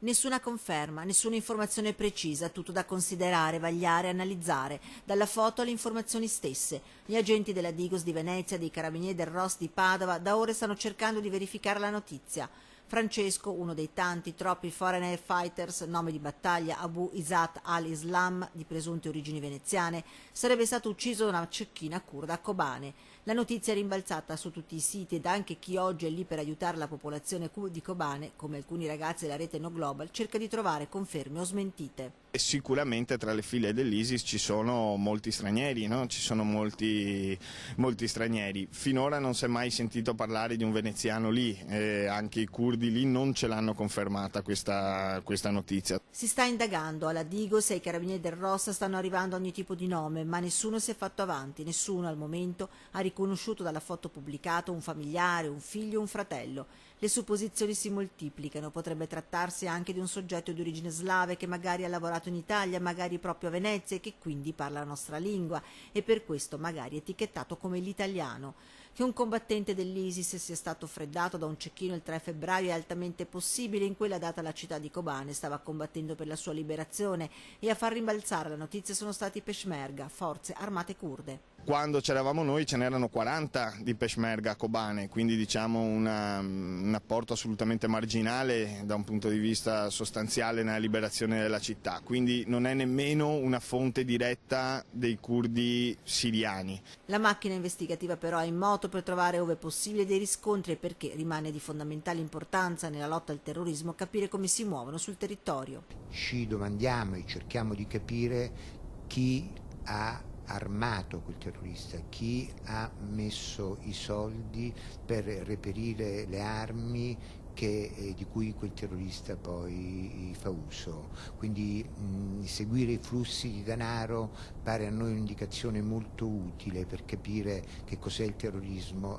Nessuna conferma, nessuna informazione precisa, tutto da considerare, vagliare, analizzare, dalla foto alle informazioni stesse. Gli agenti della Digos di Venezia, dei Carabinieri del ROS di Padova, da ore stanno cercando di verificare la notizia. Francesco, uno dei tanti troppi foreign air fighters, nome di battaglia Abu Isat al-Islam, di presunte origini veneziane, sarebbe stato ucciso da una cecchina curda a Kobane. La notizia è rimbalzata su tutti i siti ed anche chi oggi è lì per aiutare la popolazione di Kobane, come alcuni ragazzi della rete No Global, cerca di trovare conferme o smentite. E sicuramente tra le file dell'ISIS ci sono molti stranieri, no? Ci sono molti stranieri. Finora non si è mai sentito parlare di un veneziano lì, anche i curdi lì non ce l'hanno confermata questa notizia. Si sta indagando, alla Digos e ai carabinieri del Rossa stanno arrivando ogni tipo di nome, ma nessuno si è fatto avanti, nessuno al momento ha riconosciuto dalla foto pubblicata un familiare, un figlio o un fratello. Le supposizioni si moltiplicano, potrebbe trattarsi anche di un soggetto di origine slave che magari ha lavorato in Italia, magari proprio a Venezia e che quindi parla la nostra lingua e per questo magari etichettato come l'italiano. Che un combattente dell'ISIS sia stato freddato da un cecchino il 3 febbraio è altamente possibile, in quella data la città di Kobane stava combattendo per la sua liberazione e a far rimbalzare la notizia sono stati i Peshmerga, forze armate kurde. Quando c'eravamo noi ce n'erano 40 di Peshmerga a Kobane, quindi diciamo un apporto assolutamente marginale da un punto di vista sostanziale nella liberazione della città, quindi non è nemmeno una fonte diretta dei curdi siriani. La macchina investigativa però è in moto per trovare ove possibile dei riscontri e perché rimane di fondamentale importanza nella lotta al terrorismo capire come si muovono sul territorio. Ci domandiamo e cerchiamo di capire chi ha armato quel terrorista, chi ha messo i soldi per reperire le armi di cui quel terrorista poi fa uso. Quindi seguire i flussi di denaro pare a noi un'indicazione molto utile per capire che cos'è il terrorismo.